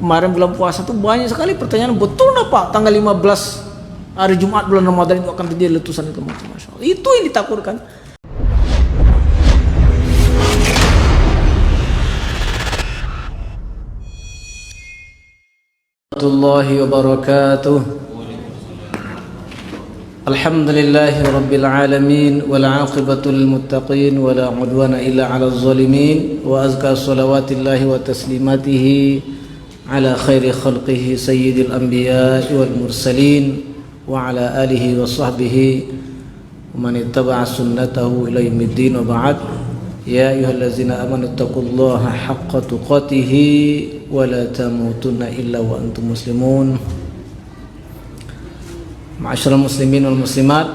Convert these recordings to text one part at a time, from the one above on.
kemarin bulan puasa tuh banyak sekali pertanyaan, betul nggak Pak tanggal 15 hari Jumat bulan Ramadan itu akan terjadi letusan itu? Masya Allah. Itu yang ditakutkan. Warahmatullahi wabarakatuh. Alhamdulillahi rabbil alamin wal aqibatu lil muttaqin wa la udwana illa 'alal zalimin wa azka salawatillahi wa taslimatihi ala khairi khalqihi sayyidil anbiya'i wal mursalin wa ala alihi wa sahbihi wa man ittaba'a sunnatahu ila yaumiddin wa ba'd. Ya ayyuhallazina amanu taqullaha haqqa tuqatih wa la tamutunna illa wa antum muslimun. Ma'asyiral muslimin wal muslimat,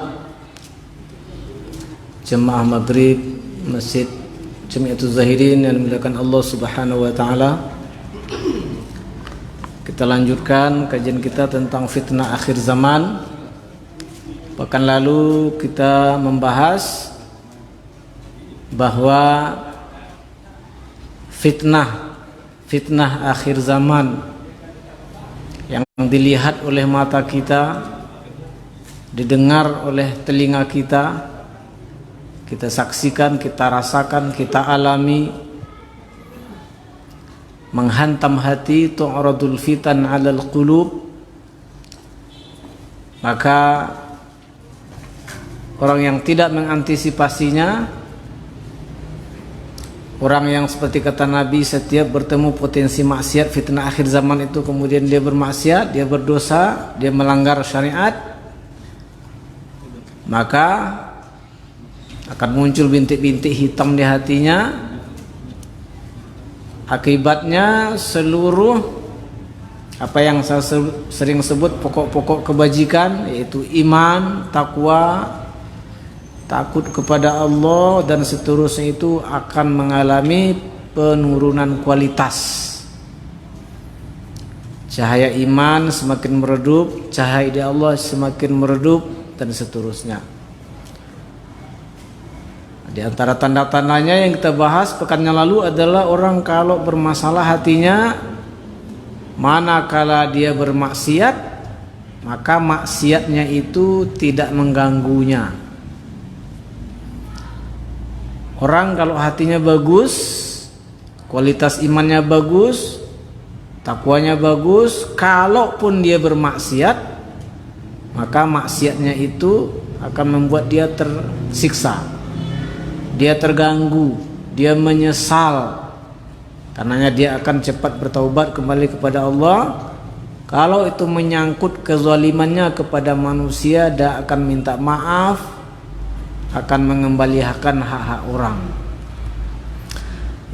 jemaah maghrib Masjid Jamiatul Zahirin yang dimuliakan Allah Subhanahu wa taala. Kita lanjutkan kajian kita tentang fitnah akhir zaman. Pekan lalu kita membahas bahwa fitnah akhir zaman yang dilihat oleh mata kita, didengar oleh telinga kita, kita saksikan, kita rasakan, kita alami, menghantam hati, tu'radul fitan 'alal qulub. Maka orang yang tidak mengantisipasinya, orang yang seperti kata Nabi, setiap bertemu potensi maksiat fitnah akhir zaman itu kemudian dia bermaksiat, dia berdosa, dia melanggar syariat, maka akan muncul bintik-bintik hitam di hatinya. Akibatnya seluruh apa yang saya sering sebut pokok-pokok kebajikan, yaitu iman, takwa, takut kepada Allah dan seterusnya, itu akan mengalami penurunan kualitas. Cahaya iman semakin meredup, cahaya di Allah semakin meredup, dan seterusnya. Di antara tanda-tandanya yang kita bahas pekan yang lalu adalah orang kalau bermasalah hatinya, manakala dia bermaksiat, maka maksiatnya itu tidak mengganggunya. Orang kalau hatinya bagus, kualitas imannya bagus, takwanya bagus, kalaupun dia bermaksiat, maka maksiatnya itu akan membuat dia tersiksa, dia terganggu, dia menyesal. Karenanya dia akan cepat bertaubat kembali kepada Allah. Kalau itu menyangkut kezalimannya kepada manusia, dia akan minta maaf, akan mengembalikan hak-hak orang.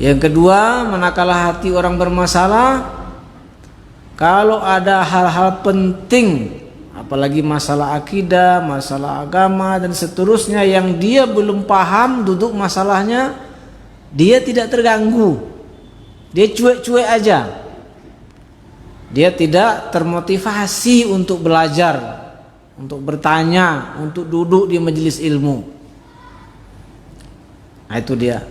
Yang kedua, manakala hati orang bermasalah, kalau ada hal-hal penting, apalagi masalah akidah, masalah agama dan seterusnya yang dia belum paham duduk masalahnya, dia tidak terganggu, dia cuek-cuek aja, dia tidak termotivasi untuk belajar, untuk bertanya, untuk duduk di majelis ilmu. Nah itu dia.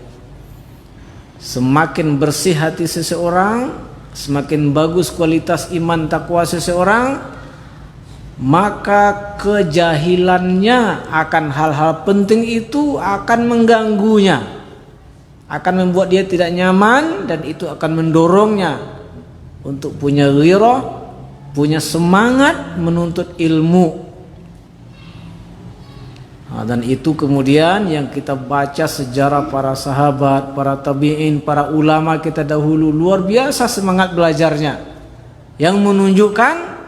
Semakin bersih hati seseorang, semakin bagus kualitas iman takwa seseorang, maka kejahilannya akan hal-hal penting itu akan mengganggunya, akan membuat dia tidak nyaman, dan itu akan mendorongnya untuk punya ghirah, punya semangat menuntut ilmu. Dan itu kemudian yang kita baca sejarah para sahabat, para tabi'in, para ulama kita dahulu, luar biasa semangat belajarnya, yang menunjukkan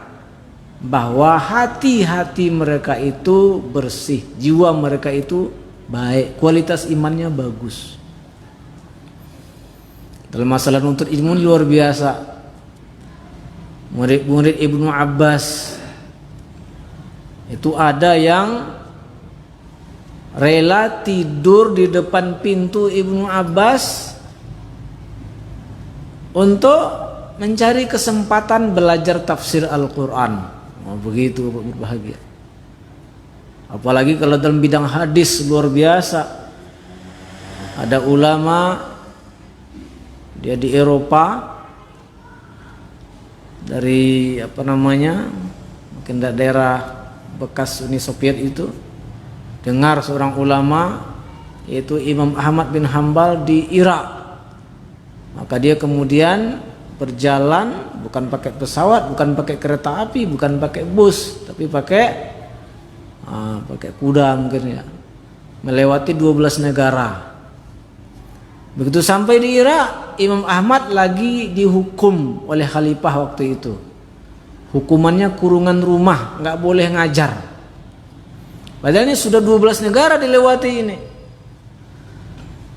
bahwa hati-hati mereka itu bersih, jiwa mereka itu baik, kualitas imannya bagus. Dalam masalah nuntut ilmu luar biasa. Murid-murid Ibnu Abbas itu ada yang rela tidur di depan pintu Ibnu Abbas untuk mencari kesempatan belajar tafsir Al-Quran. Oh, begitu berbahagia. Apalagi kalau dalam bidang hadis luar biasa. Ada ulama dia di Eropa, dari mungkin daerah bekas Uni Soviet itu, dengar seorang ulama yaitu Imam Ahmad bin Hambal di Irak. Maka dia kemudian berjalan bukan pakai pesawat, bukan pakai kereta api, bukan pakai bus, tapi pakai kuda mungkin ya, melewati 12 negara. Begitu sampai di Irak, Imam Ahmad lagi dihukum oleh khalifah waktu itu. Hukumannya kurungan rumah, nggak boleh ngajar. Padahal ini sudah 12 negara dilewati ini.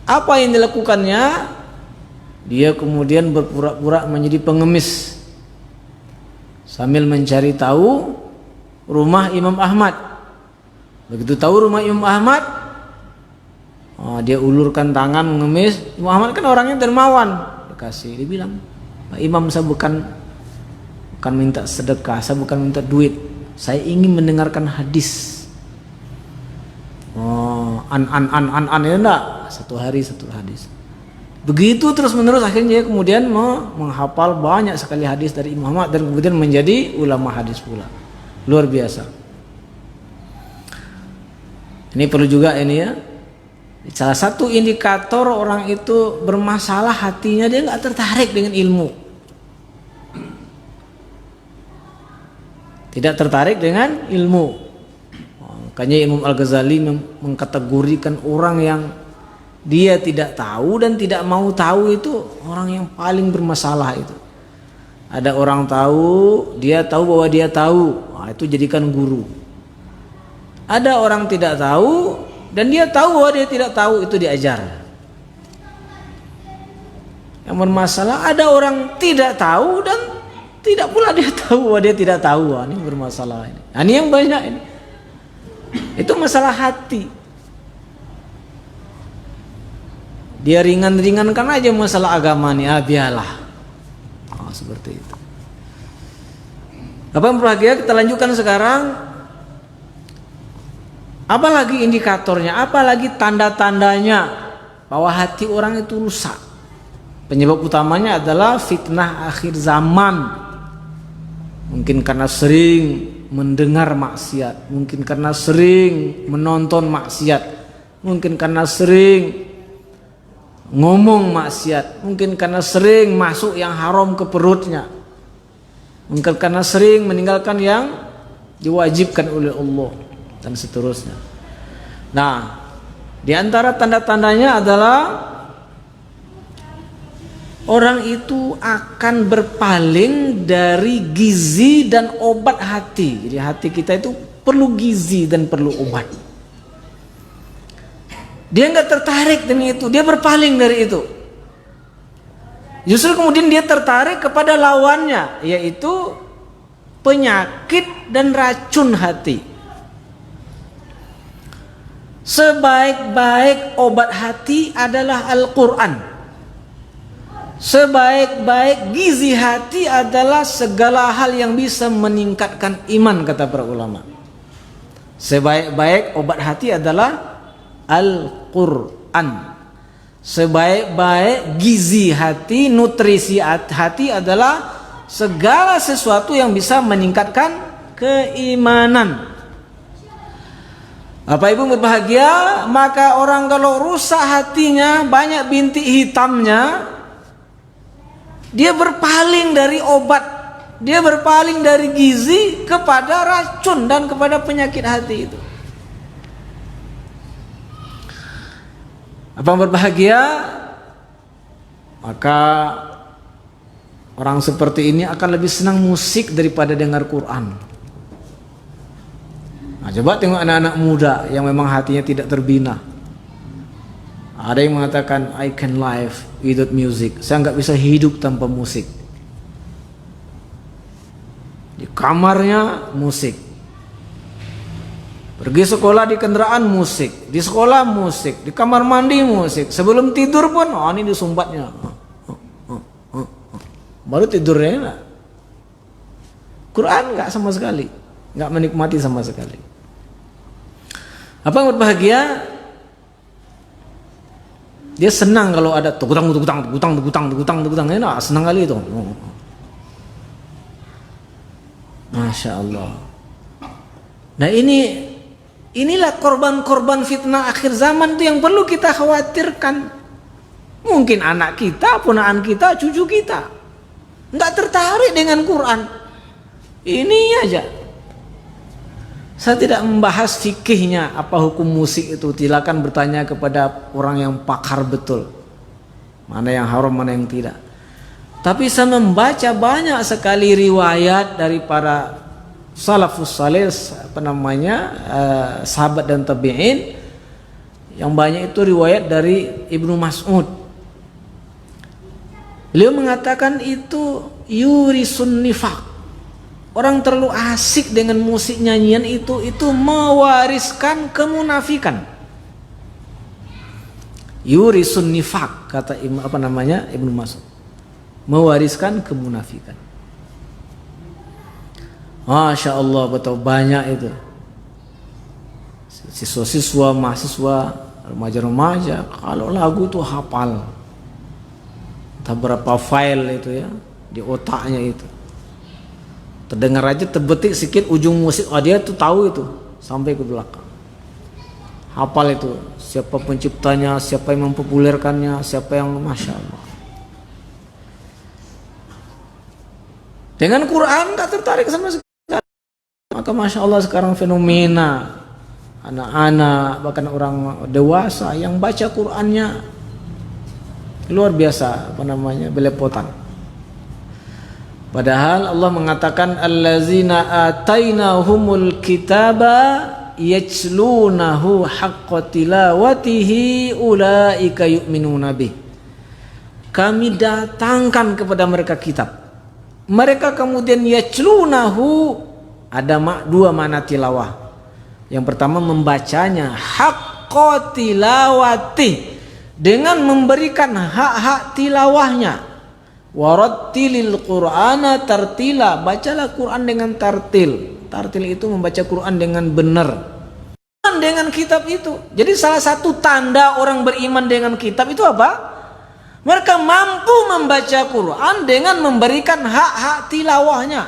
Apa yang dilakukannya? Dia kemudian berpura-pura menjadi pengemis sambil mencari tahu rumah Imam Ahmad. Begitu tahu rumah Imam Ahmad, dia ulurkan tangan mengemis. Imam Ahmad kan orangnya dermawan, dia bilang, Pak Imam, saya bukan minta sedekah, saya bukan minta duit, saya ingin mendengarkan hadis. Ya enggak, satu hari satu hadis. Begitu terus menerus, akhirnya dia kemudian menghafal banyak sekali hadis dari Imam Ahmad dan kemudian menjadi ulama hadis pula. Luar biasa. Ini perlu juga ini ya. Salah satu indikator orang itu bermasalah hatinya, dia nggak tertarik dengan ilmu. Tidak tertarik dengan ilmu. Makanya Imam Al-Ghazali mengkategorikan orang yang dia tidak tahu dan tidak mau tahu itu orang yang paling bermasalah itu. Ada orang tahu, dia tahu bahwa dia tahu, itu jadikan guru. Ada orang tidak tahu dan dia tahu bahwa dia tidak tahu, itu diajar. Yang bermasalah ada orang tidak tahu dan tidak pula dia tahu bahwa dia tidak tahu. Ini bermasalah ini. Ini yang banyak ini. Itu masalah hati. Dia ringan-ringankan aja masalah agama nih, biarlah. Seperti itu. Apa yang berbahagia, kita lanjutkan sekarang. Apalagi indikatornya, apalagi tanda-tandanya bahwa hati orang itu rusak. Penyebab utamanya adalah fitnah akhir zaman. Mungkin karena sering mendengar maksiat, mungkin karena sering menonton maksiat, mungkin karena sering ngomong maksiat, mungkin karena sering masuk yang haram ke perutnya, mungkin karena sering meninggalkan yang diwajibkan oleh Allah, dan seterusnya. Nah, di antara tanda-tandanya adalah orang itu akan berpaling dari gizi dan obat hati. Jadi hati kita itu perlu gizi dan perlu obat. Dia nggak tertarik dengan itu, dia berpaling dari itu. Justru kemudian dia tertarik kepada lawannya, yaitu penyakit dan racun hati. Sebaik-baik obat hati adalah Al-Quran. Sebaik-baik gizi hati adalah segala hal yang bisa meningkatkan iman, kata para ulama. Sebaik-baik obat hati adalah Al-Quran. Sebaik-baik gizi hati, nutrisi hati adalah segala sesuatu yang bisa meningkatkan keimanan. Bapak Ibu berbahagia, maka orang kalau rusak hatinya, banyak bintik hitamnya, dia berpaling dari obat, dia berpaling dari gizi kepada racun dan kepada penyakit hati itu. Apa yang berbahagia, maka orang seperti ini akan lebih senang musik daripada dengar Quran. Nah, coba tengok anak-anak muda yang memang hatinya tidak terbina. Ada yang mengatakan, I can live without music. Saya nggak bisa hidup tanpa musik. Di kamarnya musik, pergi sekolah di kendaraan musik, di sekolah musik, di kamar mandi musik, sebelum tidur pun ini disumbatnya, baru tidurnya. Quran nggak sama sekali, nggak menikmati sama sekali. Apa yang berbahagia, dia senang kalau ada tukutang, senang kali itu. Masya Allah. Nah inilah korban-korban fitnah akhir zaman itu yang perlu kita khawatirkan. Mungkin anak kita, ponakan kita, cucu kita nggak tertarik dengan Quran. Ini aja. Saya tidak membahas fikihnya apa hukum musik itu. Silakan bertanya kepada orang yang pakar betul. Mana yang haram, mana yang tidak. Tapi saya membaca banyak sekali riwayat dari para salafus saleh, sahabat dan tabi'in. Yang banyak itu riwayat dari Ibnu Mas'ud. Beliau mengatakan itu yurisun nifaq. Orang terlalu asik dengan musik nyanyian itu mewariskan kemunafikan. Yurisun nifaq kata Ibnu Mas'ud. Mewariskan kemunafikan. Masya Allah, betul banyak itu. Siswa-siswa, mahasiswa, remaja-remaja kalau lagu itu hafal. Entah berapa file itu ya di otaknya itu. Terdengar aja terbetik sedikit ujung musik, dia tuh tahu itu sampai ke belakang. Hafal itu siapa penciptanya, siapa yang mempopulerkannya, siapa yang Masya Allah. Dengan Quran gak tertarik sama sekali. Maka Masya Allah sekarang fenomena anak-anak bahkan orang dewasa yang baca Qurannya luar biasa belepotan. Padahal Allah mengatakan allazina atainahumul kitaba yatslunahu haqqa tilawatihi ulaika yu'minuna bih. Kami datangkan kepada mereka kitab. Mereka kemudian yatslunahu, ada dua makna tilawah. Yang pertama membacanya haqqa tilawati, dengan memberikan hak-hak tilawahnya. Warattilil Qur'ana tartila, bacalah Quran dengan tartil. Tartil itu membaca Quran dengan benar. Dengan kitab itu. Jadi salah satu tanda orang beriman dengan kitab itu apa? Mereka mampu membaca Quran dengan memberikan hak-hak tilawahnya.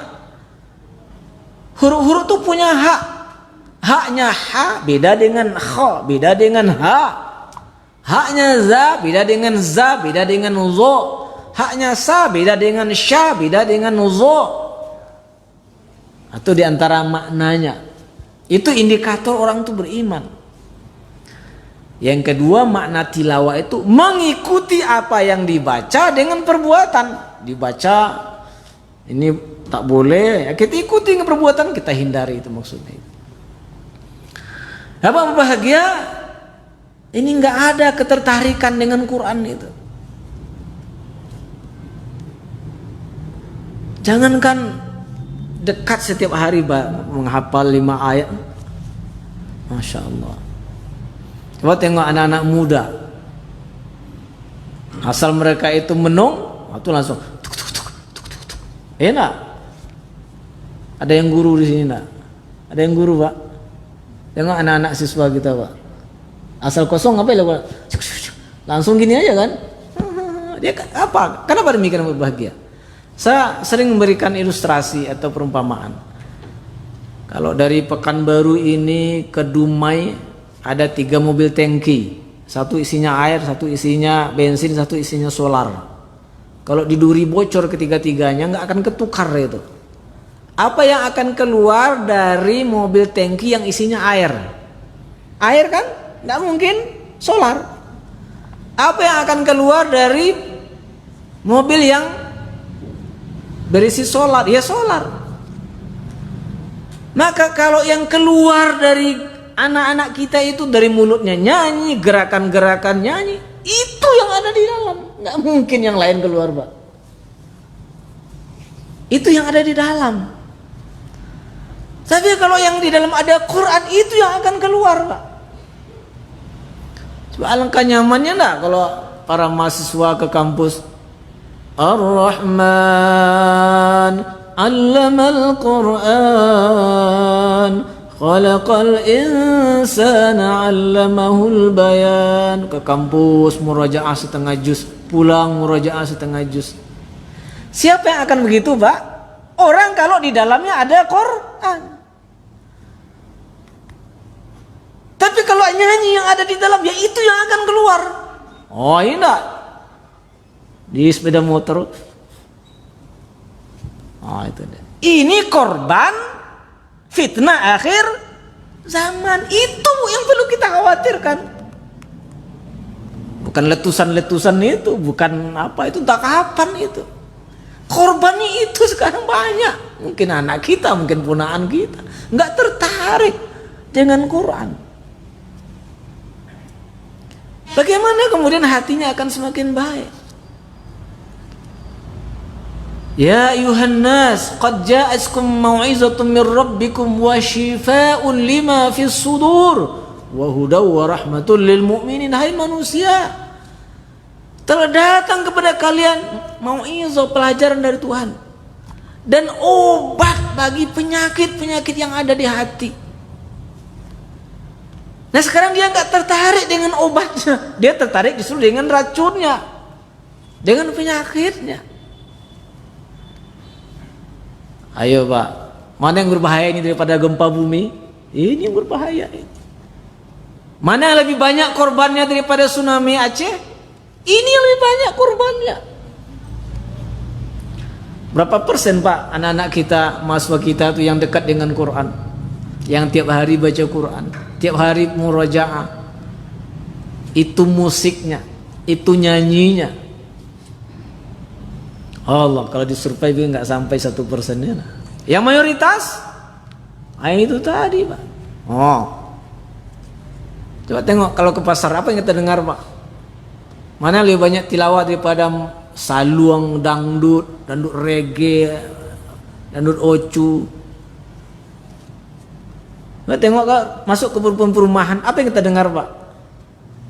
Huruf-huruf itu punya hak. Haknya ha beda dengan kha, beda dengan ha. Haknya za beda dengan za, beda dengan zo. Haknya sa beda dengan sya, beda dengan zo. Atau diantara maknanya. Itu indikator orang itu beriman. Yang kedua, makna tilawah itu mengikuti apa yang dibaca dengan perbuatan. Dibaca ini tak boleh, ya kita ikuti perbuatan, kita hindari, itu maksudnya. Apa bahagia? Ini nggak ada ketertarikan dengan Quran itu. Jangankan dekat setiap hari menghafal 5 ayat. Masya Allah. Coba tengok anak-anak muda. Asal mereka itu menung, itu langsung tuk tuk tuk tuk tuk tuk. Enak. Ada yang guru di sini enggak? Ada yang guru, Pak? Tengok anak-anak siswa kita, Pak. Asal kosong apa ya, Pak? Langsung gini aja kan? Dia apa? Kenapa demikian berbahagia? Saya sering memberikan ilustrasi atau perumpamaan. Kalau dari Pekanbaru ini ke Dumai ada 3 mobil tangki, satu isinya air, satu isinya bensin, satu isinya solar. Kalau di duri bocor ketiga-tiganya nggak akan ketukar itu. Apa yang akan keluar dari mobil tangki yang isinya air? Air kan? Nggak mungkin solar. Apa yang akan keluar dari mobil yang berisi solar? Ya solar. Maka kalau yang keluar dari anak-anak kita itu dari mulutnya nyanyi, gerakan-gerakan nyanyi, itu yang ada di dalam. Nggak mungkin yang lain keluar, Pak. Itu yang ada di dalam. Tapi kalau yang di dalam ada Quran, itu yang akan keluar, Pak. Coba alangkah nyamannya enggak kalau para mahasiswa ke kampus Ar-Rahman 'allamal Qur'an khalaqal insana 'allamahul bayan. Ke kampus murajaah setengah juz, pulang murajaah setengah juz. Siapa yang akan begitu, Pak? orang kalau di dalamnya ada Quran. Tapi kalau nyanyi yang ada di dalam, ya itu yang akan keluar. Oh ini enggak. Di sepeda motor. Oh itu deh. Ini korban fitnah akhir zaman. Itu yang perlu kita khawatirkan. Bukan letusan-letusan itu, bukan apa itu, tak kapan itu. Korbannya itu sekarang banyak. Mungkin anak kita, mungkin ponakan kita nggak tertarik dengan Quran. Bagaimana kemudian hatinya akan semakin baik? Ya ayuhan nas, qad ja'atkum mau'izatun min rabbikum wa shifaa'un lima fis sudur wa hudaw wa rahmatul lil mu'minin. Hai manusia, telah datang kepada kalian mau'izah, pelajaran dari Tuhan, dan obat bagi penyakit-penyakit yang ada di hati. Nah sekarang dia nggak tertarik dengan obatnya, dia tertarik justru dengan racunnya, dengan penyakitnya. Ayo Pak, mana yang berbahaya ini daripada gempa bumi? Ini yang berbahaya. Mana yang lebih banyak korbannya daripada tsunami Aceh? Ini yang lebih banyak korbannya. Berapa persen Pak anak-anak kita, mahasiswa kita tuh yang dekat dengan Quran, yang tiap hari baca Quran, tiap hari murajaah? Itu musiknya, itu nyanyinya. Allah, kalau disurvei juga nggak sampai 1%-nya. Yang mayoritas, itu tadi Pak. Oh, coba tengok kalau ke pasar apa yang kita dengar Pak? Mana lebih banyak tilawah daripada saluang, dangdut, dangdut reggae, dangdut ocu? Coba tengok Kak, masuk ke perumahan, apa yang kita dengar Pak?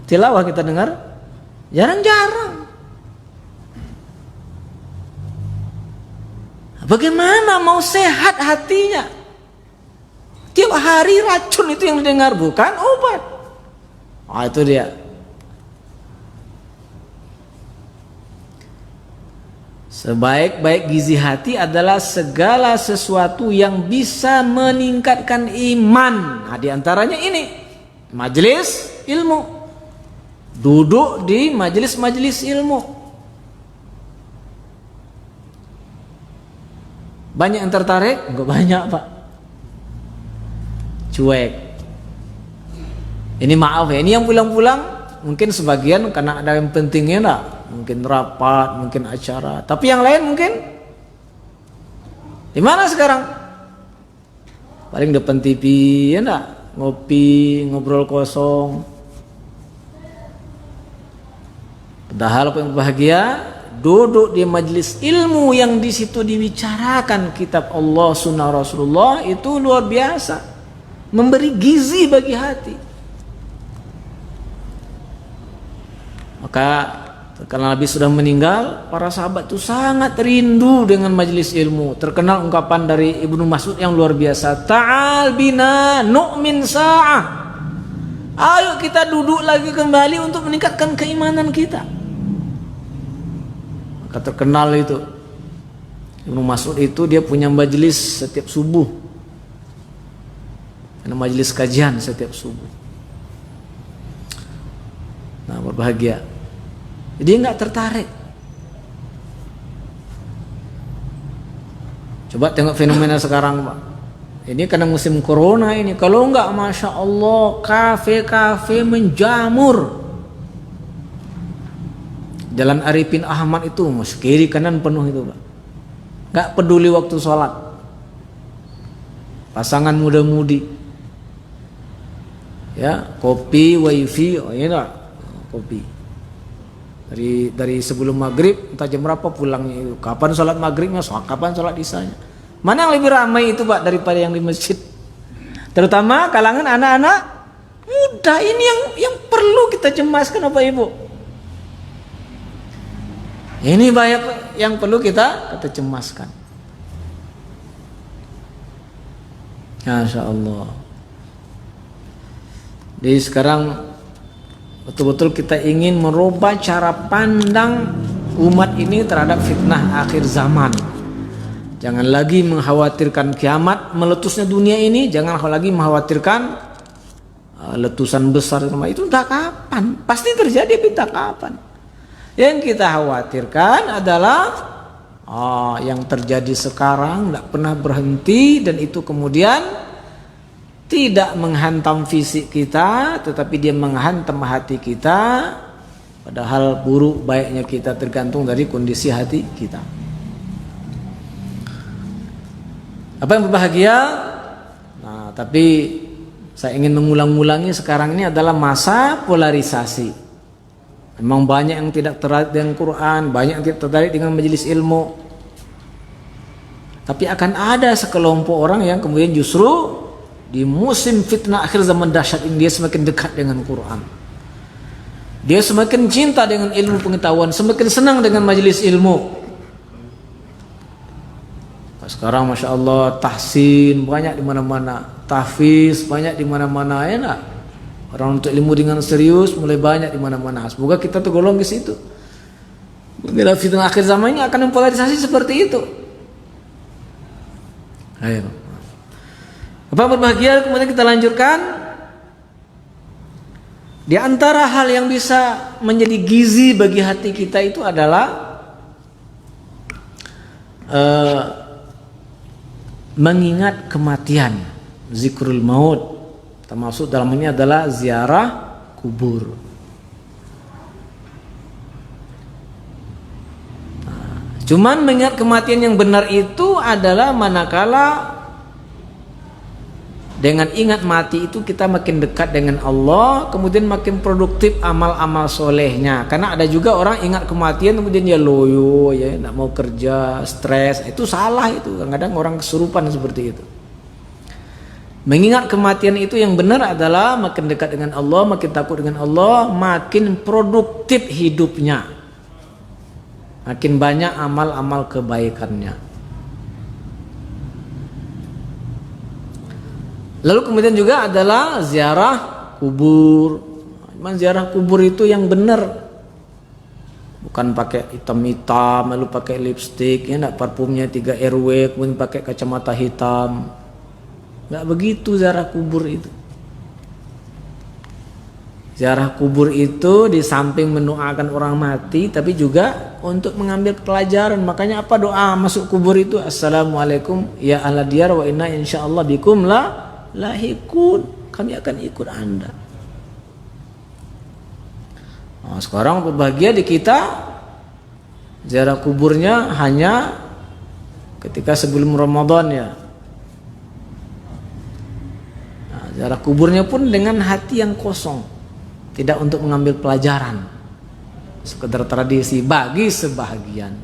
Tilawah kita dengar? Jarang-jarang. Bagaimana mau sehat hatinya? Tiap hari racun itu yang didengar, bukan obat. Itu dia. Sebaik-baik gizi hati adalah segala sesuatu yang bisa meningkatkan iman. Nah, di antaranya ini, majelis ilmu. Duduk di majelis-majelis ilmu. Banyak yang tertarik? Enggak banyak Pak. Cuek. Ini maaf ya, ini yang pulang-pulang mungkin sebagian karena ada yang pentingnya enggak, mungkin rapat, mungkin acara. Tapi yang lain mungkin di mana sekarang? Paling depan TV ya enggak, ngopi, ngobrol kosong. Padahal yang bahagia duduk di majelis ilmu yang di situ dibicarakan kitab Allah, sunnah Rasulullah, itu luar biasa, memberi gizi bagi hati. Maka karena Nabi sudah meninggal, para sahabat itu sangat rindu dengan majelis ilmu. Terkenal ungkapan dari Ibnu Mas'ud yang luar biasa, ta'al bina nu'min sa'ah. Ayo kita duduk lagi kembali untuk meningkatkan keimanan kita. Maka terkenal itu Ibnu Mas'ud itu dia punya majelis setiap subuh, ada majelis kajian setiap subuh. Nah berbahagia, jadi nggak tertarik. Coba tengok fenomena sekarang Pak. Ini karena musim corona ini, kalau nggak Masya Allah kafe-kafe menjamur. Jalan Arifin Ahmad itu mas kiri kanan penuh itu Pak. Gak peduli waktu sholat. Pasangan muda-mudi. Ya, kopi, wifi, oh iya enggak? Kopi. Dari sebelum maghrib entah jam berapa pulangnya itu. Kapan sholat maghribnya, kapan sholat isanya. Mana yang lebih ramai itu Pak daripada yang di masjid? Terutama kalangan anak-anak muda ini yang perlu kita cemaskan Bapak Ibu. Ini banyak yang perlu kita cemaskan. Masya Allah. Jadi sekarang betul-betul kita ingin merubah cara pandang umat ini terhadap fitnah akhir zaman. Jangan lagi mengkhawatirkan kiamat, meletusnya dunia ini. Jangan lagi mengkhawatirkan letusan besar itu entah kapan. Pasti terjadi, entah kapan. Yang kita khawatirkan adalah yang terjadi sekarang tidak pernah berhenti, dan itu kemudian tidak menghantam fisik kita, tetapi dia menghantam hati kita. Padahal buruk baiknya kita tergantung dari kondisi hati kita. Apa yang berbahagia? Nah, tapi saya ingin mengulang-ulangi, sekarang ini adalah masa polarisasi. Memang banyak yang tidak tertarik dengan Quran, banyak yang tidak tertarik dengan majelis ilmu. Tapi akan ada sekelompok orang yang kemudian justru di musim fitnah akhir zaman dahsyat ini dia semakin dekat dengan Quran. Dia semakin cinta dengan ilmu pengetahuan, semakin senang dengan majelis ilmu. Sekarang Masya Allah tahsin banyak di mana-mana, tahfiz banyak di mana-mana, ya nak? Orang untuk ilmu dengan serius mulai banyak di mana-mana. Semoga kita tergolong di situ. Bila fitnah akhir zaman ini akan mempolarisasi seperti itu. Ayo. Apa berbahagia? Kemudian kita lanjutkan. Di antara hal yang bisa menjadi gizi bagi hati kita itu adalah mengingat kematian, zikrul maut, termasuk dalam ini adalah ziarah kubur. Cuman mengingat kematian yang benar itu adalah manakala dengan ingat mati itu kita makin dekat dengan Allah, kemudian makin produktif amal-amal solehnya. Karena ada juga orang ingat kematian kemudian dia loyo, ya, tidak mau kerja, stres. Itu salah itu. Kadang-kadang orang kesurupan seperti itu. Mengingat kematian itu yang benar adalah makin dekat dengan Allah, makin takut dengan Allah, makin produktif hidupnya, makin banyak amal-amal kebaikannya. Lalu kemudian juga adalah ziarah kubur. Memang ziarah kubur itu yang benar, bukan pakai hitam-hitam lalu pakai lipstik, ya, parfumnya 3 RW kemudian pakai kacamata hitam. Nggak begitu ziarah kubur itu. Ziarah kubur itu di samping mendoakan orang mati, tapi juga untuk mengambil pelajaran. Makanya apa doa masuk kubur itu? Assalamualaikum ya ahla diyar wa inna insyaallah bikum lahikun, kami akan ikut Anda. Nah, sekarang berbahagia di kita ziarah kuburnya hanya ketika sebelum Ramadan, ya. Nah, ziarah kuburnya pun dengan hati yang kosong, tidak untuk mengambil pelajaran, sekedar tradisi bagi sebahagian.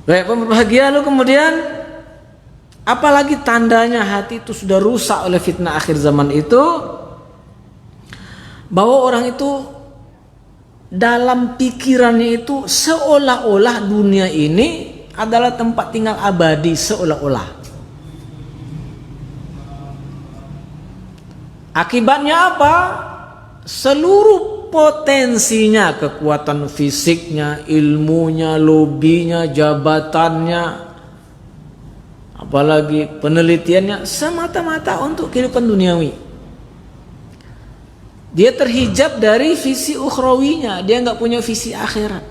Baik, berbahagia. Lalu kemudian apalagi tandanya hati itu sudah rusak oleh fitnah akhir zaman itu, bahwa orang itu dalam pikirannya itu seolah-olah dunia ini adalah tempat tinggal abadi, seolah-olah. Akibatnya apa? Seluruh potensinya, kekuatan fisiknya, ilmunya, lobinya, jabatannya, apalagi penelitiannya semata-mata untuk kehidupan duniawi. Dia terhijab dari visi ukhrawinya, dia nggak punya visi akhirat.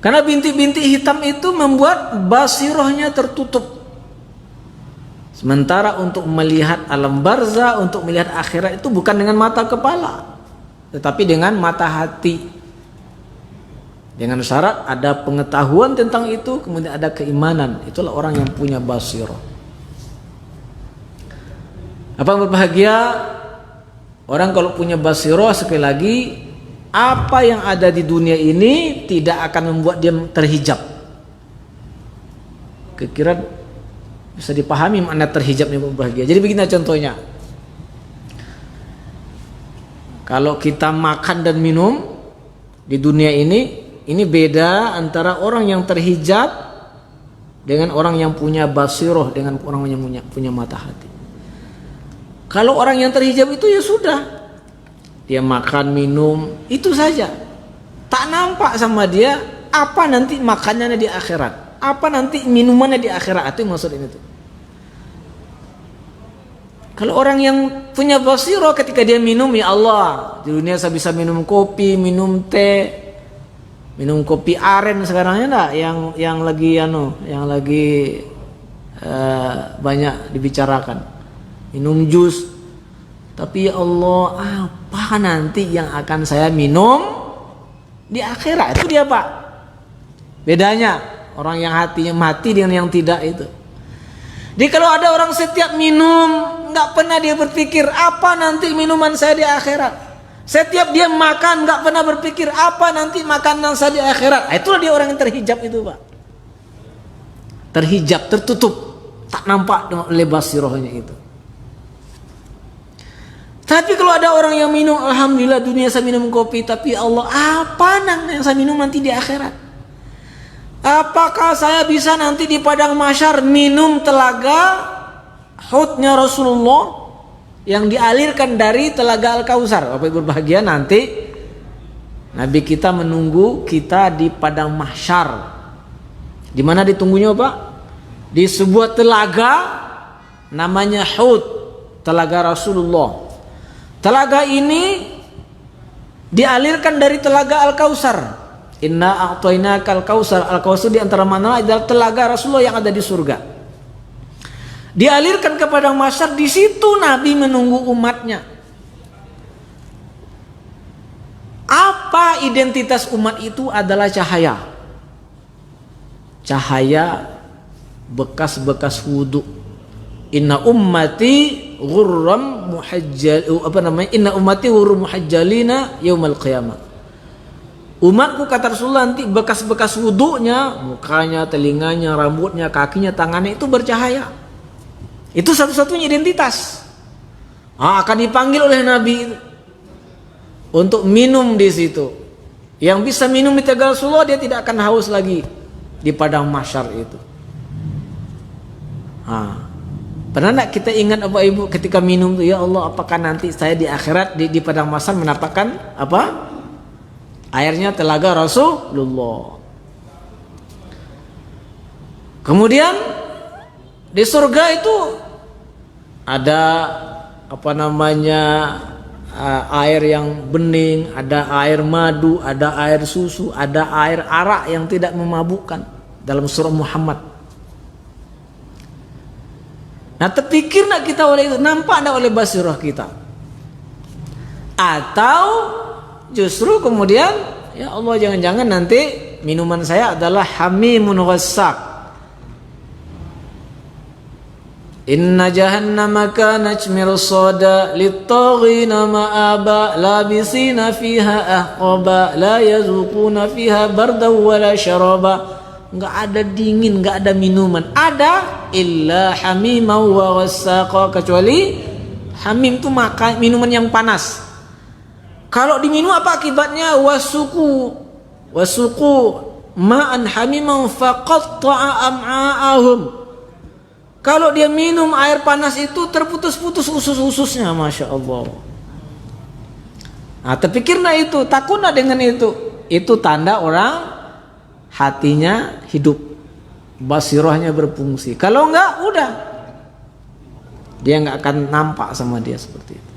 Karena bintik-bintik hitam itu membuat basirohnya tertutup. Sementara untuk melihat alam barzah, untuk melihat akhirat itu bukan dengan mata kepala, tetapi dengan mata hati. Dengan syarat ada pengetahuan tentang itu, kemudian ada keimanan. Itulah orang yang punya basirah. Apa yang berbahagia? Orang kalau punya basirah, sekali lagi, apa yang ada di dunia ini tidak akan membuat dia terhijab. Kira-kira bisa dipahami makna terhijabnya berbahagia. Jadi begini contohnya. Kalau kita makan dan minum di dunia ini beda antara orang yang terhijab dengan orang yang punya basiroh, dengan orang yang punya mata hati. Kalau orang yang terhijab itu ya sudah, dia makan minum itu saja. Tak nampak sama dia apa nanti makanannya di akhirat, apa nanti minumannya di akhirat. Itu maksud ini tuh. Kalau orang yang punya basirah ketika dia minum, ya Allah, di dunia saya bisa minum kopi, minum teh, minum kopi aren sekarang ya enggak, yang lagi banyak dibicarakan. Minum jus. Tapi ya Allah, apa nanti yang akan saya minum di akhirat? Itu dia, Pak. Bedanya orang yang hatinya mati dengan yang tidak itu. Jadi kalau ada orang setiap minum nggak pernah dia berpikir apa nanti minuman saya di akhirat. Setiap dia makan nggak pernah berpikir apa nanti makanan saya di akhirat. Itulah dia orang yang terhijab itu, Pak. Terhijab, tertutup, tak nampak oleh basirahnya itu. Tapi kalau ada orang yang minum, alhamdulillah dunia saya minum kopi, tapi Allah, apa yang saya minum nanti di akhirat? Apakah saya bisa nanti di padang mahsyar minum telaga haudnya Rasulullah yang dialirkan dari telaga Al-Kautsar? Bapak Ibu berbahagia, nanti Nabi kita menunggu kita di padang mahsyar. Di mana ditunggunya, Pak? Di sebuah telaga namanya Haud, telaga Rasulullah. Telaga ini dialirkan dari telaga Al-Kautsar. Inna a'tainakal kautsar. Al-Kautsar di antara mana adalah telaga Rasulullah yang ada di surga. Dialirkan ke padang mahsyar, di situ Nabi menunggu umatnya. Apa identitas umat itu? Adalah cahaya. Cahaya bekas-bekas wudu. Inna ummati ghurram muhajjal, inna ummati ghurrum muhajjalina yaumal qiyamah. Umatku, kata Rasulullah, nanti bekas-bekas wudunya, mukanya, telinganya, rambutnya, kakinya, tangannya itu bercahaya. Itu satu-satunya identitas. Akan dipanggil oleh Nabi untuk minum di situ. Yang bisa minum di telaga Rasulullah, dia tidak akan haus lagi di padang mahsyar itu. Pernah enggak kita ingat Bapak Ibu ketika minum tuh, ya Allah, apakah nanti saya di akhirat di padang mahsyar mendapatkan apa? Airnya telaga Rasulullah. Kemudian di surga itu ada air yang bening, ada air madu, ada air susu, ada air arak yang tidak memabukkan dalam surah Muhammad. Nah, terpikir nak kita oleh itu, nampak nak oleh basirah kita? Atau justru kemudian, ya Allah, jangan-jangan nanti minuman saya adalah hamimun ghassak. Inna jahannama kanat mirsada lit-taghina ma'aba labisina fiha ahqaba la yazuquna fiha bardan wala syaraba. Enggak ada dingin, enggak ada minuman. Ada illa hamiman wa ghassaqa, kecuali hamim itu makan minuman yang panas. Kalau diminum apa akibatnya? Wasuku ma'an hamiman faqatta'a am'a'ahum. Kalau dia minum air panas itu terputus-putus usus-ususnya, Masya Allah. Nah, terpikirlah itu, takutlah dengan itu. Itu tanda orang hatinya hidup, basirahnya berfungsi. Kalau enggak, udah, dia enggak akan nampak sama dia seperti itu.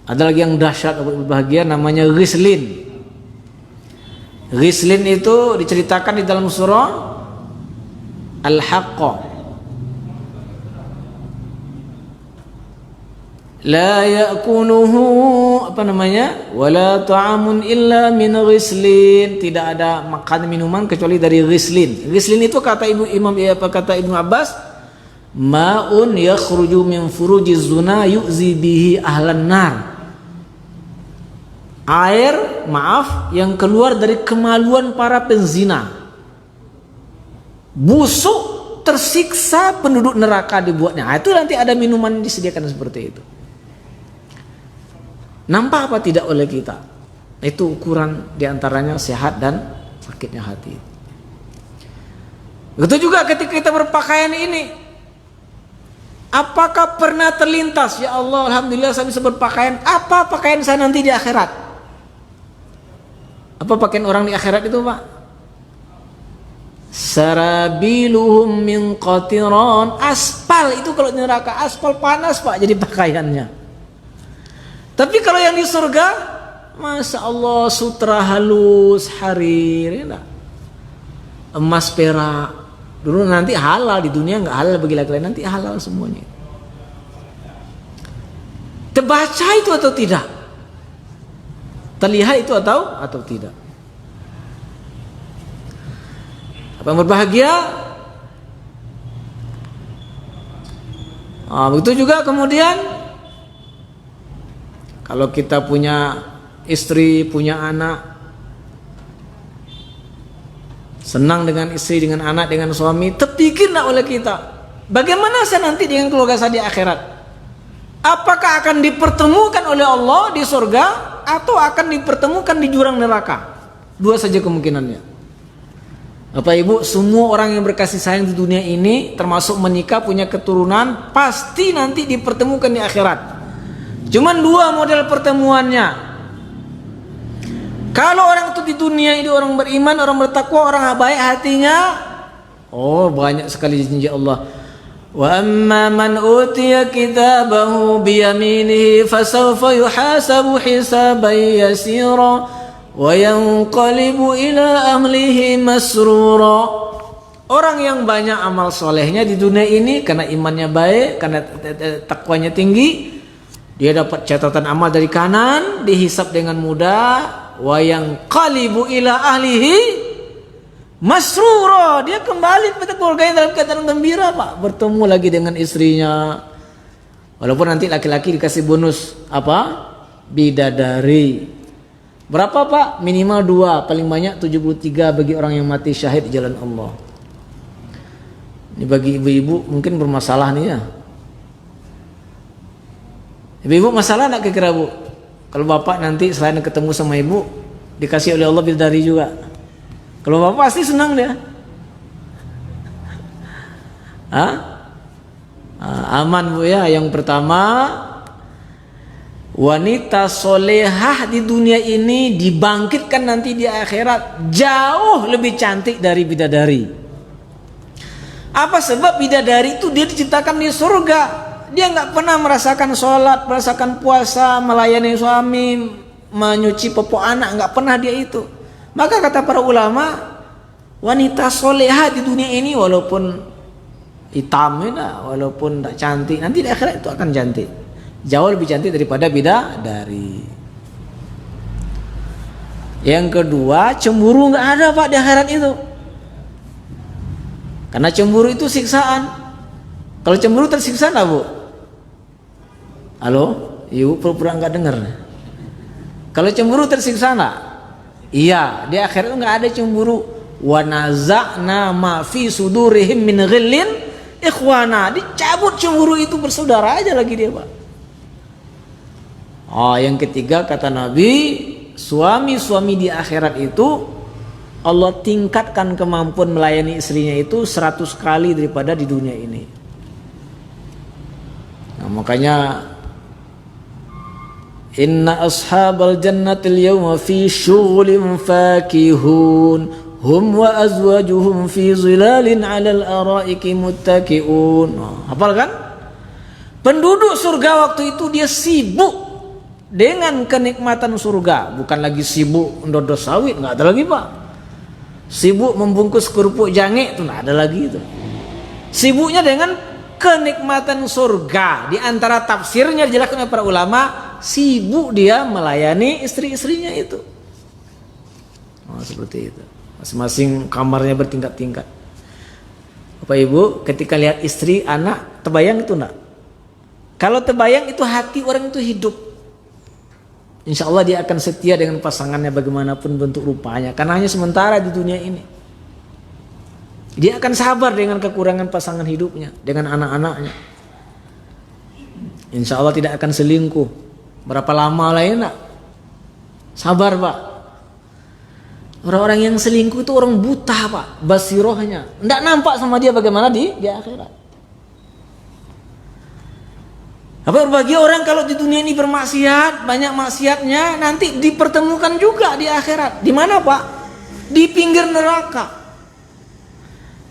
Ada lagi yang dahsyat, berbahagia, namanya ghislin. Ghislin itu diceritakan di dalam surah Al-Haqqah. La ya'kuluhu wala ta'amun illa min ghislin. Tidak ada makanan minuman kecuali dari ghislin. Ghislin itu kata Ibnu Abbas, ma'un yakhruju min furujiz zuna yu'zi bihi ahlan nar. Air, yang keluar dari kemaluan para penzina. Busuk, tersiksa penduduk neraka dibuatnya. Itu nanti ada minuman disediakan seperti itu. Nampak apa tidak oleh kita? Itu ukuran diantaranya sehat dan sakitnya hati. Begitu juga ketika kita berpakaian ini. Apakah pernah terlintas, ya Allah, alhamdulillah saya bisa berpakaian, apa pakaian saya nanti di akhirat? Apa pakaian orang di akhirat itu, Pak? Sarabiluhum min qatiran. Aspal itu kalau di neraka, aspal panas, Pak, jadi pakaiannya. Tapi kalau yang di surga, Masya Allah, sutra halus, harir, ya, emas perak. Dulu nanti halal, di dunia nggak halal bagi laki-laki, nanti halal semuanya. Terbaca itu atau tidak? Terlihat itu atau tidak? Apa yang berbahagia? Begitu juga kemudian kalau kita punya istri, punya anak, senang dengan istri, dengan anak, dengan suami, terpikirlah oleh kita, bagaimana saya nanti dengan keluarga saya di akhirat? Apakah akan dipertemukan oleh Allah di surga atau akan dipertemukan di jurang neraka? Dua saja kemungkinannya. Bapak Ibu, semua orang yang berkasih sayang di dunia ini, termasuk menikah, punya keturunan, pasti nanti dipertemukan di akhirat. Cuman dua model pertemuannya. Kalau orang itu di dunia ini orang beriman, orang bertakwa, orang baik hatinya, banyak sekali janji Allah. Wa amma man utiya kitabahu biyaminihi fasawfa yuhasabu hisaban yasira wa yanqalibu ila ahlihi masrura. Orang yang banyak amal solehnya di dunia ini karena imannya baik, karena takwanya tinggi, dia dapat catatan amal dari kanan, dihisab dengan mudah. Wa yanqalibu ila ahlihi masrura, dia kembali kepada keluarganya dalam keadaan gembira, Pak, bertemu lagi dengan istrinya. Walaupun nanti laki-laki dikasih bonus apa? Bidadari. Berapa, Pak? Minimal 2, paling banyak 73 bagi orang yang mati syahid di jalan Allah. Ini bagi ibu-ibu mungkin bermasalah nih ya. Ibu-ibu masalah enggak kira-kira, Bu? Kalau bapak nanti selain ketemu sama ibu dikasih oleh Allah bidadari juga. Kalau bapak pasti senang dia. Aman, Bu, ya. Yang pertama, wanita solehah di dunia ini dibangkitkan nanti di akhirat jauh lebih cantik dari bidadari. Apa sebab? Bidadari itu dia diciptakan di surga. Dia nggak pernah merasakan sholat, merasakan puasa, melayani suami, menyuci popok anak, nggak pernah dia itu. Maka kata para ulama, wanita solehah di dunia ini walaupun hitam, walaupun tak cantik, nanti di akhirat itu akan cantik, jauh lebih cantik daripada bidadari. Yang kedua, cemburu nggak ada, Pak, di akhirat itu. Karena cemburu itu siksaan. Kalau cemburu tersiksa nggak, Bu? Halo, ibu pura-pura nggak dengar. Kalau cemburu tersiksa nggak? Iya, di akhirat itu nggak ada cemburu. Wa naza'na ma fi sudurihim min ghillin ikhwana. Dicabut cemburu itu, bersaudara aja lagi dia, Pak. Yang ketiga kata Nabi, suami-suami di akhirat itu Allah tingkatkan kemampuan melayani istrinya itu 100 kali daripada di dunia ini. Nah, makanya inna ashabal jannatil yawma fi syughulin fakihun hum wa azwajuhum fi zilalin 'alal araiki muttaqiun. Hafal kan? Penduduk surga waktu itu dia sibuk dengan kenikmatan surga, bukan lagi sibuk ndodo sawit, enggak ada lagi, Pak. Sibuk membungkus kerupuk jange itu enggak ada lagi itu. Sibuknya dengan kenikmatan surga. Di antara tafsirnya dijelaskan oleh para ulama, sibuk dia melayani istri-istrinya itu. Seperti itu. Masing-masing kamarnya bertingkat-tingkat. Bapak Ibu, ketika lihat istri, anak, terbayang itu enggak? Kalau terbayang itu hati orang itu hidup. Insya Allah dia akan setia dengan pasangannya bagaimanapun bentuk rupanya. Karena hanya sementara di dunia ini. Dia akan sabar dengan kekurangan pasangan hidupnya, dengan anak-anaknya. Insya Allah tidak akan selingkuh. Berapa lama lah ya, nak? Sabar, Pak. Orang-orang yang selingkuh itu orang buta, Pak. Basirohnya. Tidak nampak sama dia bagaimana di akhirat. Apa berbahagia orang kalau di dunia ini bermaksiat, banyak maksiatnya, nanti dipertemukan juga di akhirat. Di mana, Pak? Di pinggir neraka.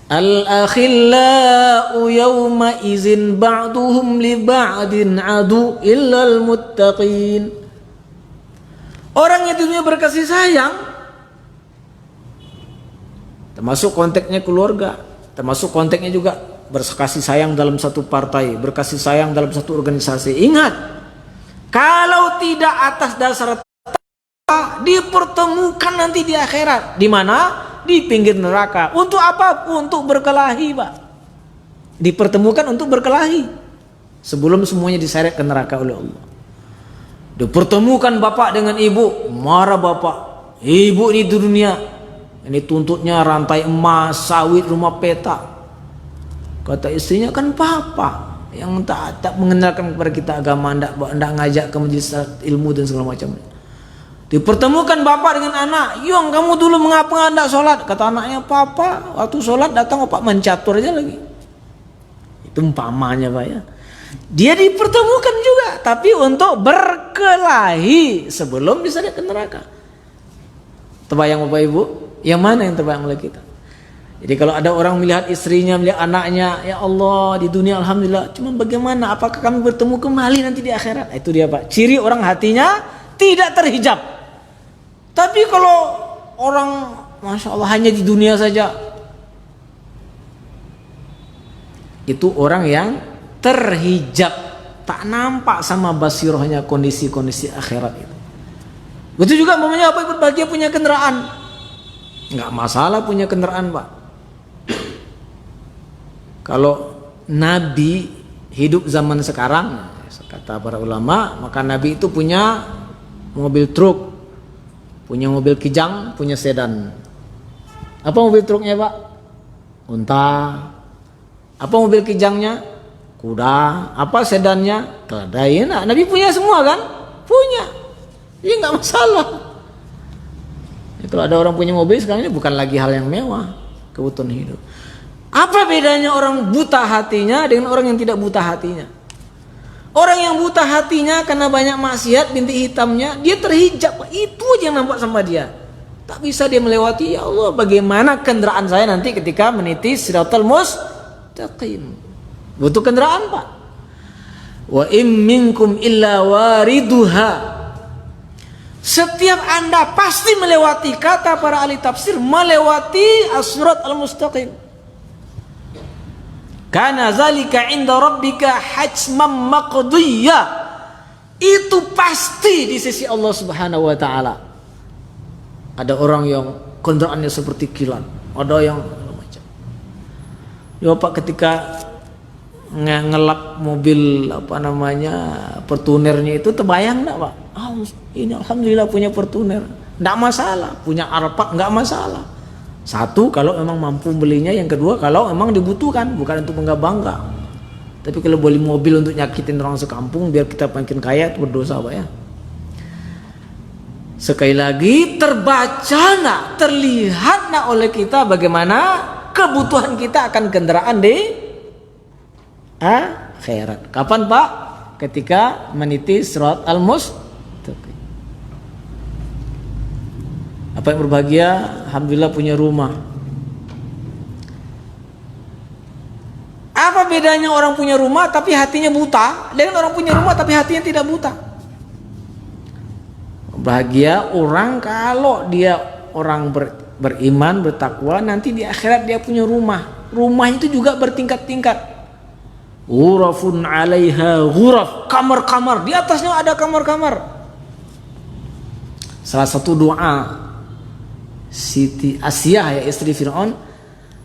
Al-akhillau yawma izin ba'duhum li ba'din adu illal muttaqin. Orang yang di dunia berkasih sayang, termasuk konteksnya keluarga, termasuk konteksnya juga berkasih sayang dalam satu partai, berkasih sayang dalam satu organisasi. Ingat, kalau tidak atas dasar takwa, dipertemukan nanti di akhirat. Di mana? Di pinggir neraka. Untuk apa? Untuk berkelahi, Pak. Dipertemukan untuk berkelahi sebelum semuanya diseret ke neraka oleh Allah. Dipertemukan bapak dengan ibu, marah bapak. Ibu ini di dunia, ini tuntutnya rantai emas, sawit, rumah petak. Kata istrinya, kan papa yang tak mengenalkan kepada kita agama, ndak ngajak ke majelis ilmu dan segala macam. Dipertemukan bapak dengan anak, "Yong, kamu dulu mengapa ndak sholat?" Kata anaknya, "Papa, waktu sholat datang bapak mencatur aja lagi." Itu umpamanya, Pak, ya. Dia dipertemukan juga, tapi untuk berkelahi sebelum bisa ke neraka. Terbayang Bapak Ibu? Yang mana yang terbayang oleh kita? Jadi kalau ada orang melihat istrinya, melihat anaknya, ya Allah, di dunia alhamdulillah, cuma bagaimana? Apakah kami bertemu kembali nanti di akhirat? Itu dia, Pak. Ciri orang hatinya tidak terhijab. Tapi kalau orang, Masya Allah, hanya di dunia saja, itu orang yang terhijab, tak nampak sama basirohnya kondisi-kondisi akhirat itu. Betul juga mamanya apa, berbahagia punya kendaraan, nggak masalah punya kendaraan, Pak. Kalau Nabi hidup zaman sekarang, kata para ulama, maka Nabi itu punya mobil truk, punya mobil kijang, punya sedan. Apa mobil truknya, Pak? Unta. Apa mobil kijangnya? Kuda. Apa sedannya? Keledai. Nah, Nabi punya semua kan? Punya. Ini nggak masalah. Kalau ada orang punya mobil sekarang, ini bukan lagi hal yang mewah, kebutuhan hidup. Apa bedanya orang buta hatinya dengan orang yang tidak buta hatinya? Orang yang buta hatinya karena banyak maksiat, bintik hitamnya, dia terhijab. Itu aja yang nampak sama dia. Tak bisa dia melewati. Ya Allah, bagaimana kendaraan saya nanti ketika meniti Siratal Mustaqim? Butuh kendaraan, Pak. Wa im minkum illa wariduha. Setiap Anda pasti melewati, kata para ahli tafsir, melewati as-sirat al-mustaqim. Kana zalika inda rabbika hajman maqdiyya. Itu pasti di sisi Allah Subhanahu wa taala. Ada orang yang kendaraannya seperti kilat, ada yang macam. Ya Pak, ketika ngelap mobil pertunernya itu, terbayang enggak, Pak? Oh, ini alhamdulillah punya pertuner. Enggak masalah, punya Arpak enggak masalah. Satu, kalau memang mampu belinya. Yang kedua, kalau memang dibutuhkan, bukan untuk bangga-bangga. Tapi kalau beli mobil untuk nyakitin orang sekampung biar kita makin kaya, itu berdosa, Pak, ya. Sekali lagi, terbaca nak, terlihat nak oleh kita bagaimana kebutuhan kita akan kendaraan di akhirat. Kapan, Pak? Ketika meniti Sirat al-Mustaqim. Apa yang berbahagia, alhamdulillah punya rumah. Apa bedanya orang punya rumah tapi hatinya buta dengan orang punya rumah tapi hatinya tidak buta? Bahagia orang kalau dia orang beriman, bertakwa, nanti di akhirat dia punya rumah. Rumah itu juga bertingkat-tingkat. Ghurafun 'alaiha ghuraf, kamar-kamar, di atasnya ada kamar-kamar. Salah satu doa Siti Asiyah, ya istri Fir'aun,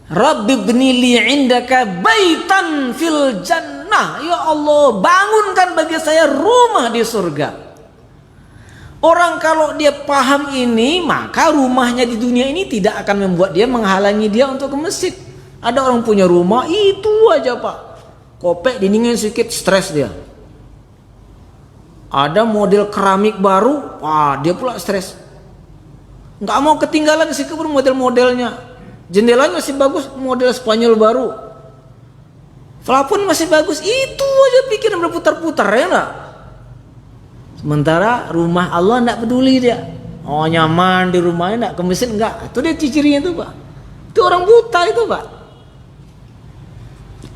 Rabbi bnili indaka baitan fil jannah. Ya Allah, bangunkan bagi saya rumah di surga. Orang kalau dia paham ini, maka rumahnya di dunia ini tidak akan membuat dia menghalangi dia untuk ke masjid. Ada orang punya rumah, itu aja, Pak, kopek dindingnya sedikit, stres dia. Ada model keramik baru, dia pula stres. Nggak mau ketinggalan sih model-modelnya. Jendelanya masih bagus, model Spanyol baru. Plafon masih bagus, itu aja pikiran berputar-putar ya enggak? Sementara rumah Allah enggak peduli dia. Oh nyaman di rumahnya enggak, ke masjid enggak. Itu dia cirinya itu Pak. Itu orang buta itu Pak.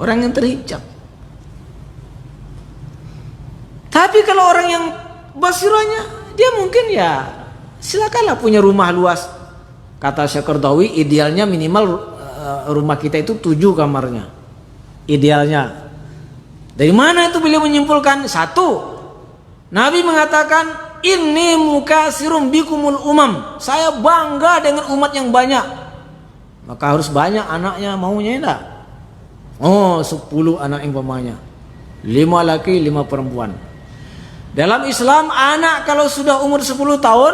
Orang yang terhijab. Tapi kalau orang yang basirahnya, dia mungkin ya silakanlah punya rumah luas. Kata Syekh Qaradawi, idealnya minimal rumah kita itu 7 kamarnya. Idealnya. Dari mana itu beliau menyimpulkan? Satu, Nabi mengatakan, inni mukasirum bikumul umam. Saya bangga dengan umat yang banyak. Maka harus banyak anaknya, maunya enggak? Oh 10 anak yang umpamanya, 5 laki 5 perempuan. Dalam Islam anak kalau sudah umur 10 tahun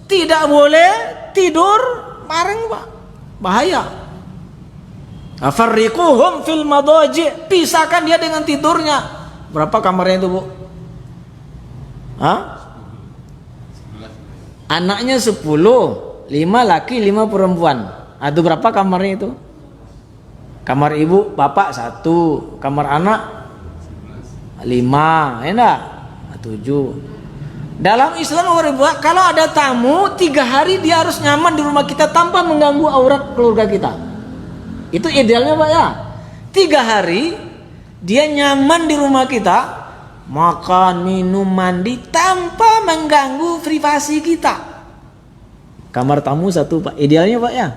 tidak boleh tidur bareng Pak, bahaya. Afarriquhum fil madaji, pisahkan dia dengan tidurnya. Berapa kamarnya itu Bu? Hah? Anaknya 10, 5 laki 5 perempuan. Ada berapa kamarnya itu? Kamar ibu bapak 1, kamar anak 5, ya enggak? 7. Dalam Islam kalau ada tamu 3 hari dia harus nyaman di rumah kita tanpa mengganggu aurat keluarga kita. Itu idealnya Pak ya. 3 hari dia nyaman di rumah kita, makan, minum, mandi tanpa mengganggu privasi kita. Kamar tamu 1 Pak, idealnya Pak ya.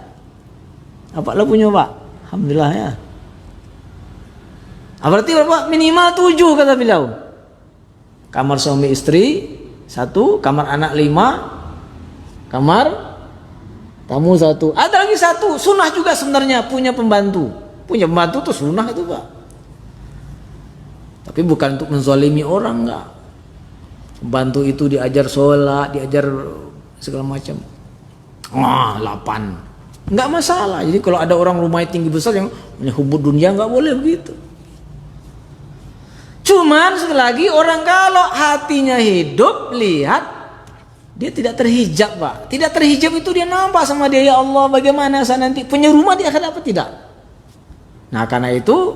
Apa lo punya Pak? Alhamdulillah ya. Berarti berapa? Minimal 7 kata beliau. Kamar suami istri 1, kamar anak 5, kamar tamu 1. Ada lagi 1, sunnah juga sebenarnya, punya pembantu. Punya pembantu tuh sunnah itu Pak. Tapi bukan untuk menzalimi orang, enggak. Pembantu itu diajar sholat, diajar segala macam. 8. Enggak masalah. Jadi kalau ada orang rumahnya tinggi besar yang punya hubud dunia, enggak boleh begitu. Cuman sekali lagi orang kalau hatinya hidup, lihat dia tidak terhijab Pak. Tidak terhijab itu dia nampak sama dia, ya Allah bagaimana saya nanti punya rumah di akhirat apa tidak. Nah karena itu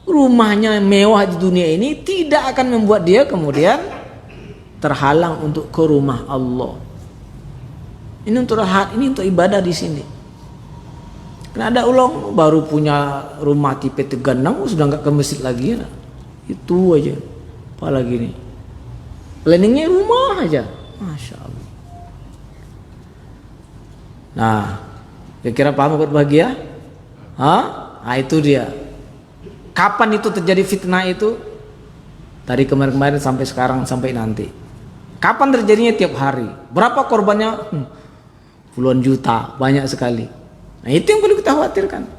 rumahnya mewah di dunia ini tidak akan membuat dia kemudian terhalang untuk ke rumah Allah. Ini untuk rahat, ini untuk ibadah di sini. Karena ada ulang baru punya rumah tipe teganang sudah nggak ke masjid lagi ya. Itu aja. Apalagi nih. Planningnya rumah aja. Masya Allah. Nah, kira-kira paham berbahagia? Hah? Nah itu dia. Kapan itu terjadi fitnah itu? Dari kemarin-kemarin sampai sekarang sampai nanti. Kapan terjadinya? Tiap hari. Berapa korbannya? Puluhan juta, banyak sekali. Nah itu yang perlu kita khawatirkan.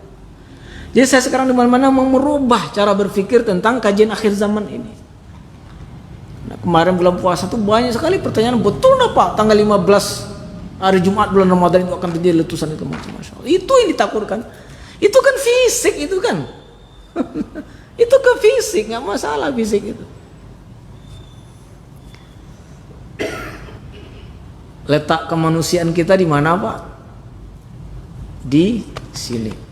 Jadi saya sekarang di mana-mana mau merubah cara berpikir tentang kajian akhir zaman ini. Nah, kemarin bulan puasa tuh banyak sekali pertanyaan, betul nggak Pak tanggal 15 hari Jumat bulan Ramadan itu akan terjadi letusan itu macam Masya Allah. Itu yang ditakutkan. Itu kan fisik itu kan. Itu ke fisik, nggak masalah fisik itu. Letak kemanusiaan kita di mana Pak? Di sini.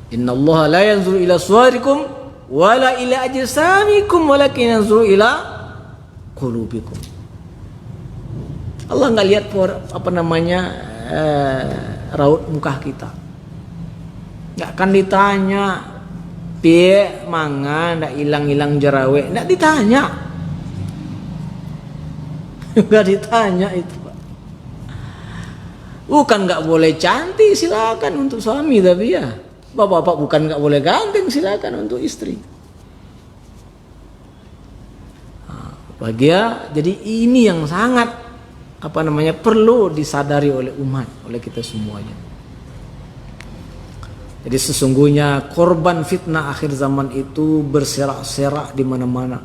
Innallaha la yanzuru ila suwarikum wala ila ajsamikum walakin yanzuru ila qulubikum. Allah nggak lihat raut muka kita. Nggak akan ditanya piye mangan ndak hilang-hilang jerawe, ndak ditanya. Nggak ditanya itu Pak. Bukan nggak boleh cantik, silakan untuk suami, tapi ya bapak-bapak bukan nggak boleh ganteng, silakan untuk istri. Bahagia. Jadi ini yang sangat perlu disadari oleh umat, oleh kita semuanya. Jadi sesungguhnya korban fitnah akhir zaman itu berserak-serak di mana-mana.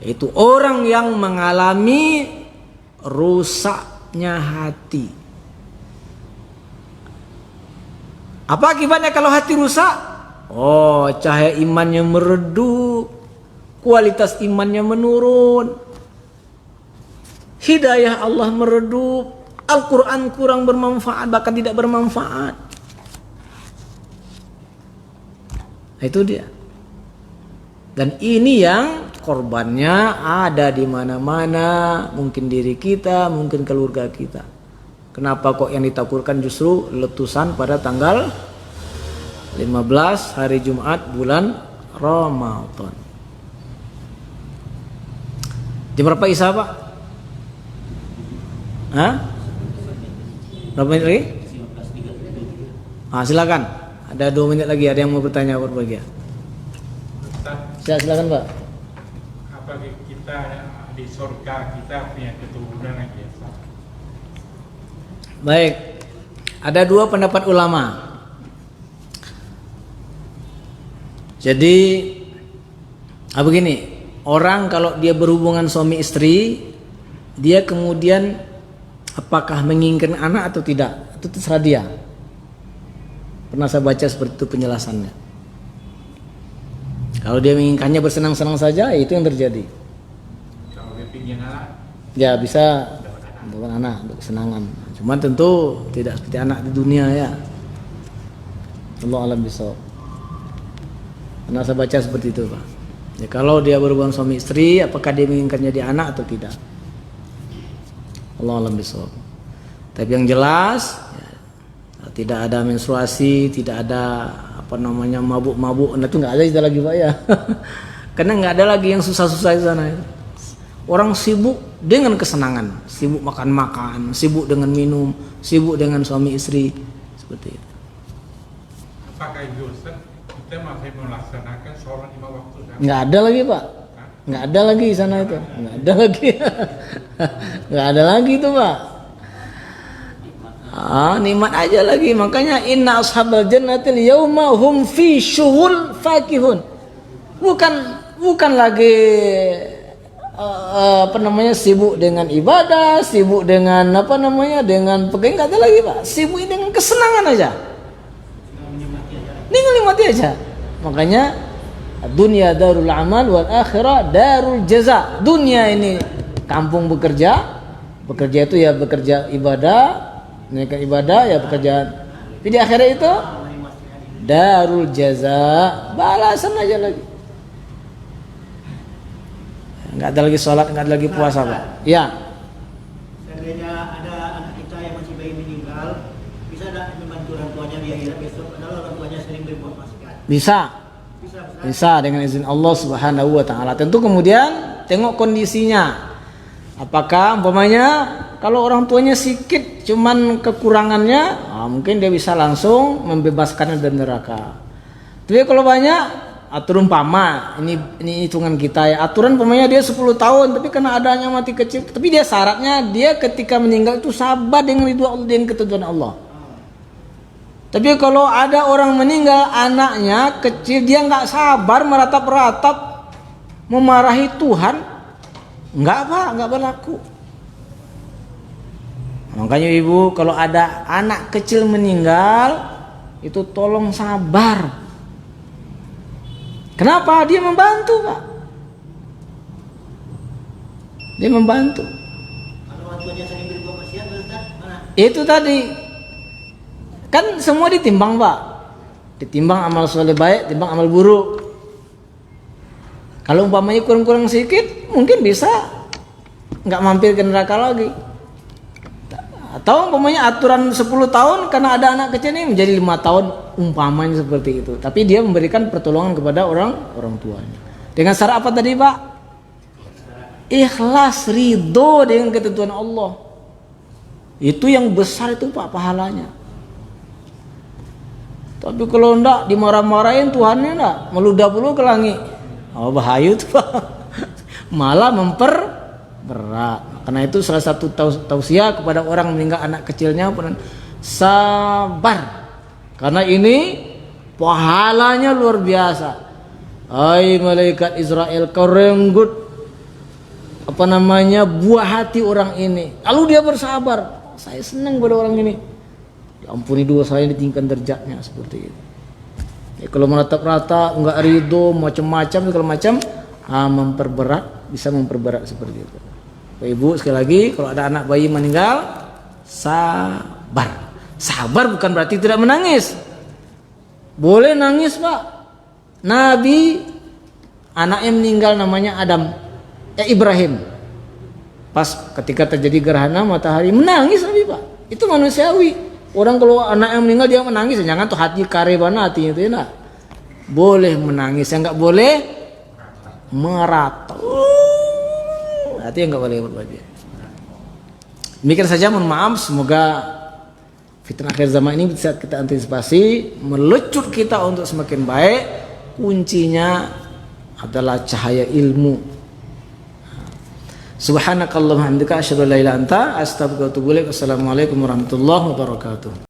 Itu orang yang mengalami rusaknya hati. Apa akibatnya kalau hati rusak? Oh, cahaya imannya meredup, kualitas imannya menurun, hidayah Allah meredup, Al-Quran kurang bermanfaat, bahkan tidak bermanfaat. Itu dia. Dan ini yang korbannya ada di mana-mana, mungkin diri kita, mungkin keluarga kita. Kenapa kok yang ditakutkan justru letusan pada tanggal 15 hari Jumat bulan Ramadan. Jam berapa Isya, Pak? Hah? Berapa menit lagi? Silakan. Ada 2 menit lagi, ada yang mau bertanya berbahagia. Silakan, Pak. Apakah kita di surga kita punya keturunan lagi ya? Baik. Ada 2 pendapat ulama. Jadi begini, orang kalau dia berhubungan suami istri, dia kemudian apakah menginginkan anak atau tidak, itu terserah dia. Pernah saya baca seperti itu penjelasannya. Kalau dia menginginkannya bersenang-senang saja, itu yang terjadi. Kalau dia ingin anak, ya bisa untuk anak, untuk kesenangan. Cuma tentu tidak seperti anak di dunia ya. Allah alam bisawab. Pernah saya baca seperti itu, Pak. Ya, kalau dia berhubungan suami istri, apakah dia menginginkannya di anak atau tidak? Allah alam bisawab. Tapi yang jelas ya, tidak ada menstruasi, tidak ada mabuk-mabuk. Nah, itu nggak ada itu lagi, Pak ya. Karena nggak ada lagi yang susah-susah di sana. Orang sibuk dengan kesenangan, sibuk makan-makan, sibuk dengan minum, sibuk dengan suami istri, seperti itu. apakah itu Ustaz? Kita masih melaksanakan sholat 5 waktu? Nggak ada lagi, Pak. Nggak ada lagi di sana itu. Nggak ada lagi. Nggak ada lagi itu, Pak. Nikmat aja lagi. Makanya inna ashabal jannatil yauma hum fi syughul fakihun. Bukan lagi sibuk dengan ibadah, sibuk dengan dengan pegang, nggak ada lagi, Pak. Sibuk dengan kesenangan aja. Nikmati aja. Makanya dunia darul amal wal akhirah darul jaza. Dunia ini kampung bekerja itu ya bekerja ibadah, menunaikan ibadah ya pekerjaan. Tapi di akhirat itu darul jaza, balasan aja lagi. Enggak ada lagi sholat, enggak ada lagi puasa, Pak. Ya. Seandainya ada anak kita yang masih bayi meninggal, bisa tidak membantu orang tuanya di akhirat besok? Padahal orang tuanya sering berbuat maksiat. Bisa dengan izin Allah Subhanahu wa taala. Tentu kemudian tengok kondisinya. Apakah umpamanya kalau orang tuanya sedikit cuman kekurangannya, mungkin dia bisa langsung membebaskannya dari neraka. Tapi kalau banyak, aturan umpama ini hitungan kita ya. Aturan umpamanya dia 10 tahun tapi karena adanya mati kecil, tapi dia syaratnya dia ketika meninggal itu sabar dengan ridha Allah dan ketentuan Allah. Tapi kalau ada orang meninggal anaknya kecil, dia nggak sabar meratap-ratap memarahi Tuhan, nggak berlaku. Makanya ibu kalau ada anak kecil meninggal itu tolong sabar. Kenapa? Dia membantu, Pak. Dia membantu. Kalau orang tuanya sering berbuat maksiat, mana? Itu tadi. Kan semua ditimbang, Pak. Ditimbang amal soleh baik, timbang amal buruk. Kalau umpamanya kurang-kurang sedikit, mungkin bisa nggak mampir ke neraka lagi. Atau umpamanya aturan 10 tahun karena ada anak kecil ini menjadi 5 tahun, umpamanya seperti itu. Tapi dia memberikan pertolongan kepada orang tuanya. Dengan syarat apa tadi, Pak? Ikhlas, ridho dengan ketentuan Allah. Itu yang besar itu, Pak, pahalanya. Tapi kalau enggak dimarah-marahin Tuhannya enggak, meludah puluh ke langit. Bahaya itu, Pak. Malah memperberat. Karena itu salah satu tausiah kepada orang meninggal anak kecilnya, sabar. Karena ini pahalanya luar biasa. Hai malaikat Israel, kau renggut buah hati orang ini. Lalu dia bersabar. Saya senang pada orang ini. Ampuni dosa saya, ditingkatkan derajatnya seperti itu. Ya, kalau menatap-ratap enggak ridho macam-macam segala macam, bisa memperberat seperti itu. Bapak Ibu sekali lagi, kalau ada anak bayi meninggal, sabar. Sabar bukan berarti tidak menangis. Boleh nangis, Pak. Nabi anaknya meninggal namanya Ibrahim. Pas ketika terjadi gerhana matahari menangis Nabi Pak. Itu manusiawi. Orang kalau anak yang meninggal dia menangis, jangan tuh hati karebana hatinya itu ya. Boleh menangis, yang nggak boleh merata. Hati yang nggak boleh berbahagia. Demikian saja, mohon maaf. Semoga fitnah akhir zaman ini bisa kita antisipasi, melecut kita untuk semakin baik. Kuncinya adalah cahaya ilmu. Subhanakallahumma hamdika asyhadu an la ilaha illa anta astaghfiruka wa atubu ilaik. Assalamualaikum warahmatullahi wabarakatuh.